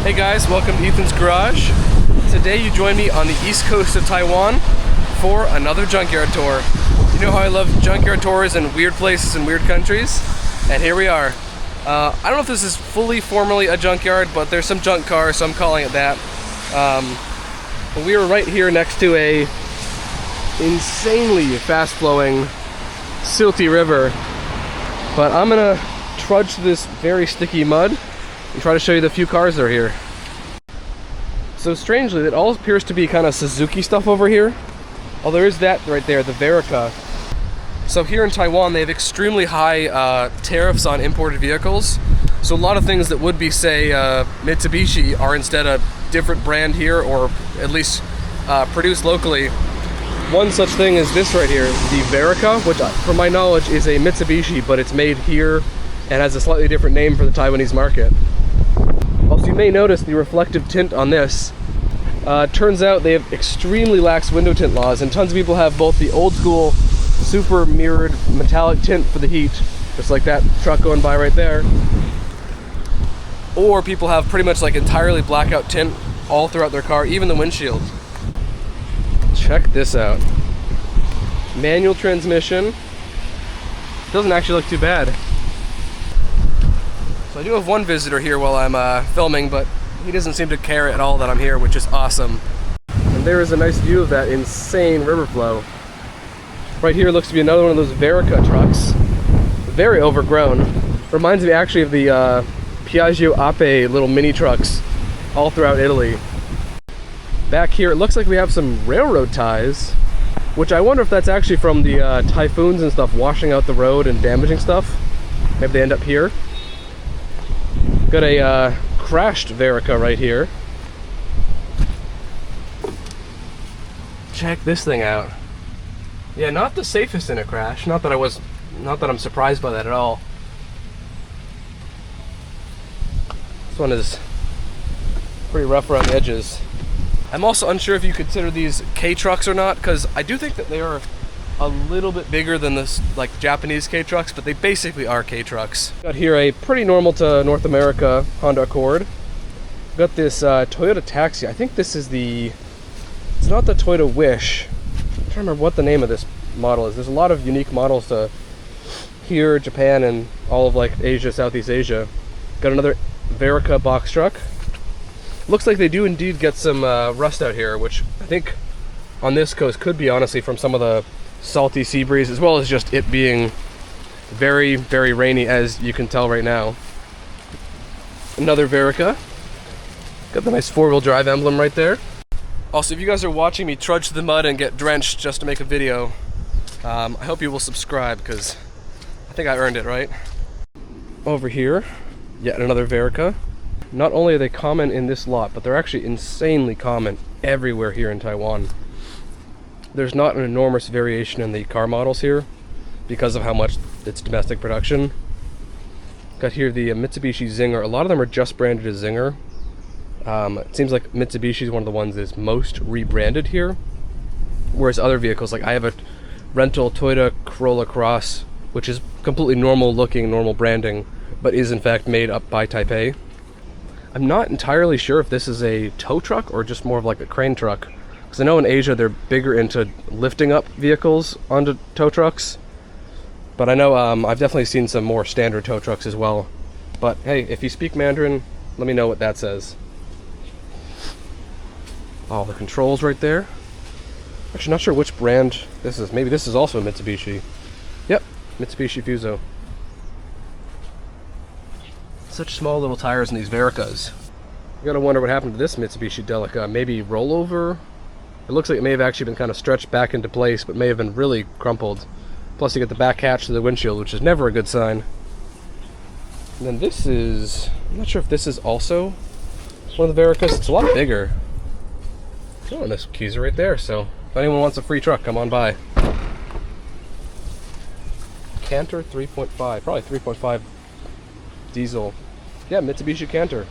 Hey guys, welcome to Ethan's Garage. Today you join me on the east coast of Taiwan for another junkyard tour. You know how I love junkyard tours in weird places and weird countries? And here we are. I don't know if this is fully formally a junkyard, but there's some junk cars, so I'm calling it that. But we are right here next to a insanely fast-flowing, silty river. But I'm gonna trudge through this very sticky mud and try to show you the few cars that are here. So strangely, it all appears to be kind of Suzuki stuff over here. Oh, there is that right there, the Verica. So here in Taiwan, they have extremely high tariffs on imported vehicles. So a lot of things that would be, say, Mitsubishi are instead a different brand here, or at least produced locally. One such thing is this right here, the Verica, which from my knowledge is a Mitsubishi, but it's made here and has a slightly different name for the Taiwanese market. Also, you may notice the reflective tint on this. Turns out they have extremely lax window tint laws, and tons of people have both the old school super mirrored metallic tint for the heat, just like that truck going by right there, or people have pretty much like entirely blackout tint all throughout their car, even the windshield. Check this out. Manual transmission. Doesn't actually look too bad. So I do have one visitor here while I'm filming, but he doesn't seem to care at all that I'm here, which is awesome. And there is a nice view of that insane river flow. Right here looks to be another one of those Verica trucks. Very overgrown. Reminds me actually of the Piaggio Ape little mini trucks all throughout Italy. Back here it looks like we have some railroad ties, which I wonder if that's actually from the typhoons and stuff washing out the road and damaging stuff. Maybe they end up here. Got a crashed Verica right here. Check this thing out. Yeah, not the safest in a crash. Not that I'm surprised by that at all. This one is pretty rough around the edges. I'm also unsure if you consider these K-trucks or not, because I do think that they are a little bit bigger than this like Japanese K-trucks, but they basically are K-trucks. Got here a pretty normal to North America Honda Accord. Got this Toyota Taxi. I think this is it's not the Toyota Wish. I'm trying to remember what the name of this model is. There's a lot of unique models to here, Japan, and all of like Asia, Southeast Asia. Got another Verica box truck. Looks like they do indeed get some rust out here, which I think on this coast could be honestly from some of the salty sea breeze, as well as just it being very, very rainy, as you can tell right now. Another Verica. Got the nice four-wheel drive emblem right there. Also, if you guys are watching me trudge through the mud and get drenched just to make a video, I hope you will subscribe, because I think I earned it, right? Over here, yet another Verica. Not only are they common in this lot, but they're actually insanely common everywhere here in Taiwan. There's not an enormous variation in the car models here because of how much it's domestic production. Got here the Mitsubishi Zinger. A lot of them are just branded as Zinger. It seems like Mitsubishi is one of the ones that's most rebranded here, whereas other vehicles, like I have a rental Toyota Corolla Cross, which is completely normal looking, normal branding, but is in fact made up by Taipei. I'm not entirely sure if this is a tow truck or just more of like a crane truck. Because I know in Asia they're bigger into lifting up vehicles onto tow trucks. But I know I've definitely seen some more standard tow trucks as well. But hey, if you speak Mandarin, let me know what that says. Oh, the controls right there. Actually, not sure which brand this is. Maybe this is also a Mitsubishi. Yep, Mitsubishi Fuso. Such small little tires in these Vericas. You gotta wonder what happened to this Mitsubishi Delica. Maybe rollover? It looks like it may have actually been kind of stretched back into place, but may have been really crumpled. Plus you get the back hatch to the windshield, which is never a good sign. And then this is, I'm not sure if this is also one of the Vericas. It's a lot bigger. Oh, and this keys are right there, so if anyone wants a free truck, come on by. Canter 3.5, probably 3.5 diesel. Yeah, Mitsubishi Canter.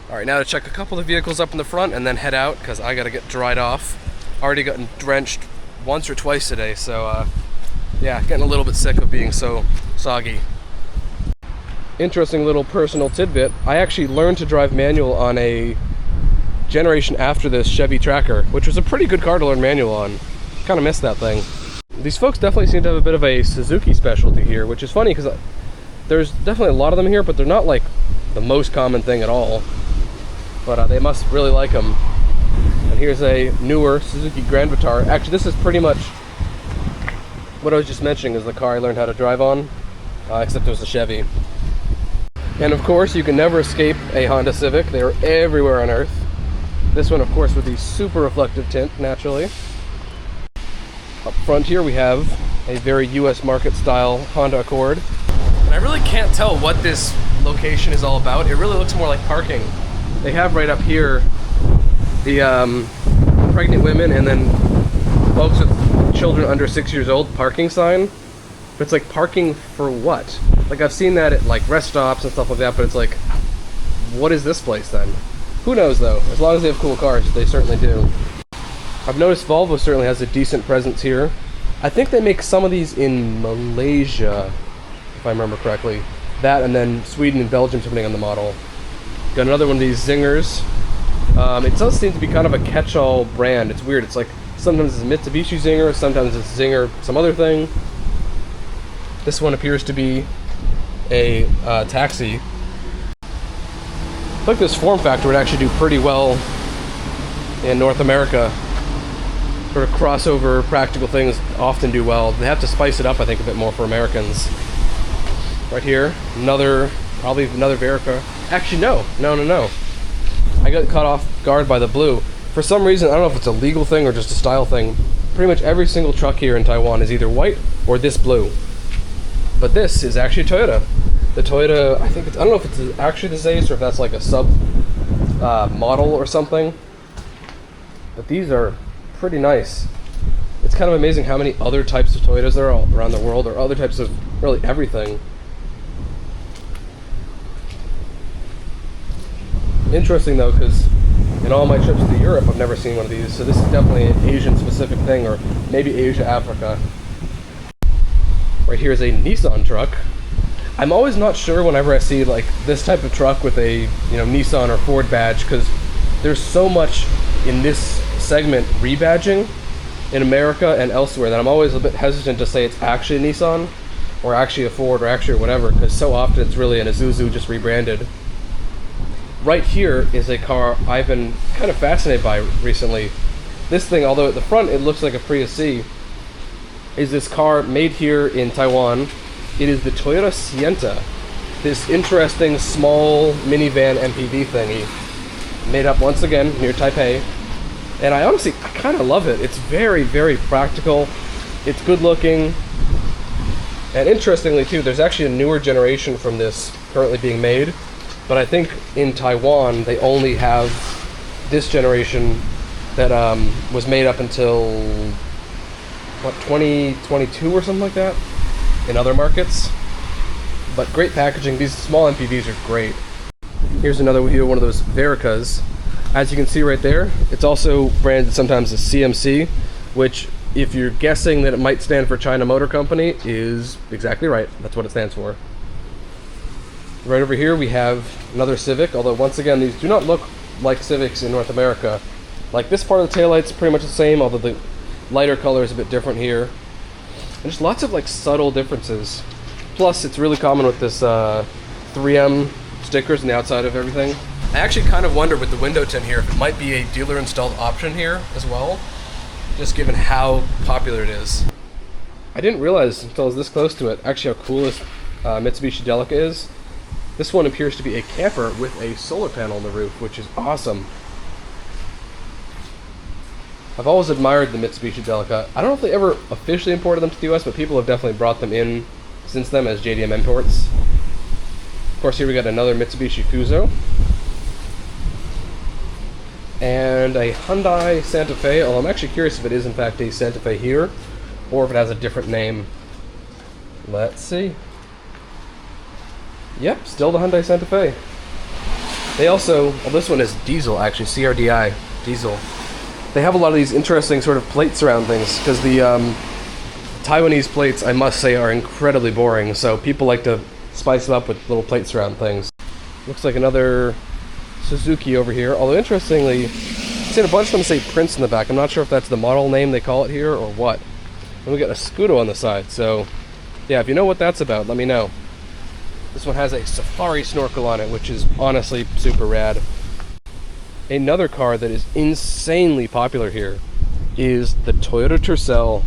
Alright, now to check a couple of vehicles up in the front and then head out, because I gotta get dried off. Already gotten drenched once or twice today, so yeah, getting a little bit sick of being so soggy. Interesting little personal tidbit. I actually learned to drive manual on a generation after this Chevy Tracker, which was a pretty good car to learn manual on. Kind of missed that thing. These folks definitely seem to have a bit of a Suzuki specialty here, which is funny because there's definitely a lot of them here, but they're not like the most common thing at all. But they must really like them. And here's a newer Suzuki Grand Vitara. Actually, this is pretty much what I was just mentioning is the car I learned how to drive on, except it was a Chevy. And of course, you can never escape a Honda Civic. They are everywhere on Earth. This one, of course, with the super reflective tint, naturally. Up front here, we have a very US market style Honda Accord. And I really can't tell what this location is all about. It really looks more like parking. They have right up here the pregnant women and then folks with children under 6 years old parking sign. But it's like parking for what? Like I've seen that at like rest stops and stuff like that, but it's like, what is this place then? Who knows though? As long as they have cool cars, they certainly do. I've noticed Volvo certainly has a decent presence here. I think they make some of these in Malaysia, if I remember correctly. That and then Sweden and Belgium, depending on the model. Got another one of these Zingers. It does seem to be kind of a catch-all brand. It's weird. It's like sometimes it's Mitsubishi Zinger, sometimes it's Zinger some other thing. This one appears to be a taxi. I think this form factor would actually do pretty well in North America. Sort of crossover practical things often do well. They have to spice it up, I think, a bit more for Americans. Right here, probably another Verica. Actually, no. I got caught off guard by the blue. For some reason, I don't know if it's a legal thing or just a style thing. Pretty much every single truck here in Taiwan is either white or this blue. But this is actually Toyota. The Toyota, I don't know if it's actually the Zace or if that's like a sub model or something. But these are pretty nice. It's kind of amazing how many other types of Toyotas there are all around the world, or other types of really everything. Interesting though, because in all my trips to Europe, I've never seen one of these. So this is definitely an Asian-specific thing, or maybe Asia, Africa. Right here is a Nissan truck. I'm always not sure whenever I see like this type of truck with a Nissan or Ford badge, because there's so much in this segment rebadging in America and elsewhere that I'm always a bit hesitant to say it's actually a Nissan or actually a Ford or actually whatever, because so often it's really an Isuzu just rebranded. Right here is a car I've been kind of fascinated by recently. This thing, although at the front it looks like a Prius C, is this car made here in Taiwan. It is the Toyota Sienta, this interesting small minivan MPV thingy, made up once again near Taipei. And I kind of love it. It's very, very practical. It's good looking. And interestingly too, there's actually a newer generation from this currently being made. But I think in Taiwan, they only have this generation that was made up until, 2022 or something like that in other markets. But great packaging. These small MPVs are great. Here's another here, one of those Vericas. As you can see right there, it's also branded sometimes as CMC, which, if you're guessing that it might stand for China Motor Company, is exactly right. That's what it stands for. Right over here we have another Civic, although once again these do not look like Civics in North America. Like this part of the taillight's pretty much the same, although the lighter color is a bit different here. And there's lots of like subtle differences. Plus it's really common with this 3M stickers on the outside of everything. I actually kind of wonder with the window tint here if it might be a dealer installed option here as well, just given how popular it is. I didn't realize until I was this close to it actually how cool this Mitsubishi Delica is. This one appears to be a camper with a solar panel on the roof, which is awesome. I've always admired the Mitsubishi Delica. I don't know if they ever officially imported them to the US, but people have definitely brought them in since then as JDM imports. Of course, here we got another Mitsubishi Fuso. And a Hyundai Santa Fe, although I'm actually curious if it is in fact a Santa Fe here, or if it has a different name. Let's see. Yep, still the Hyundai Santa Fe. They also, well, this one is diesel actually, CRDI, diesel. They have a lot of these interesting sort of plates around things, because the Taiwanese plates, I must say, are incredibly boring, so people like to spice them up with little plate surround things. Looks like another Suzuki over here, although interestingly, I've seen a bunch of them say Prince in the back. I'm not sure if that's the model name they call it here or what. And we got a Scudo on the side, so yeah, if you know what that's about, let me know. This one has a safari snorkel on it, which is honestly super rad. Another car that is insanely popular here is the Toyota Tercel.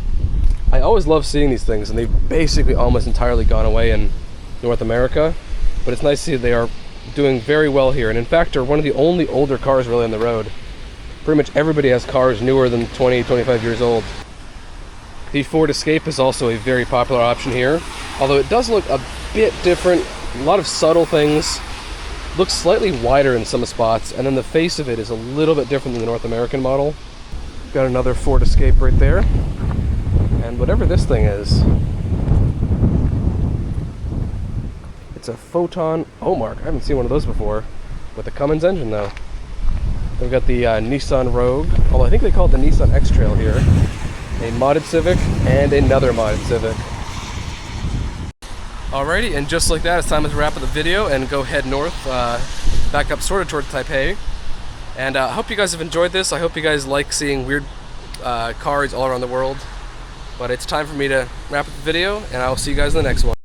I always love seeing these things, and they've basically almost entirely gone away in North America, but it's nice to see they are doing very well here, and in fact are one of the only older cars really on the road. Pretty much everybody has cars newer than 20, 25 years old. The Ford Escape is also a very popular option here, although it does look a bit different. A lot of subtle things. Looks slightly wider in some spots, and then the face of it is a little bit different than the North American model. Got another Ford Escape right there. And whatever this thing is, it's a Photon Omark. I haven't seen one of those before. With a Cummins engine though. We've got the Nissan Rogue, although I think they call it the Nissan X-Trail here. A modded Civic and another modded Civic. Alrighty, and just like that, it's time to wrap up the video and go head north, back up sort of toward Taipei. And I hope you guys have enjoyed this. I hope you guys like seeing weird cars all around the world. But it's time for me to wrap up the video, and I'll see you guys in the next one.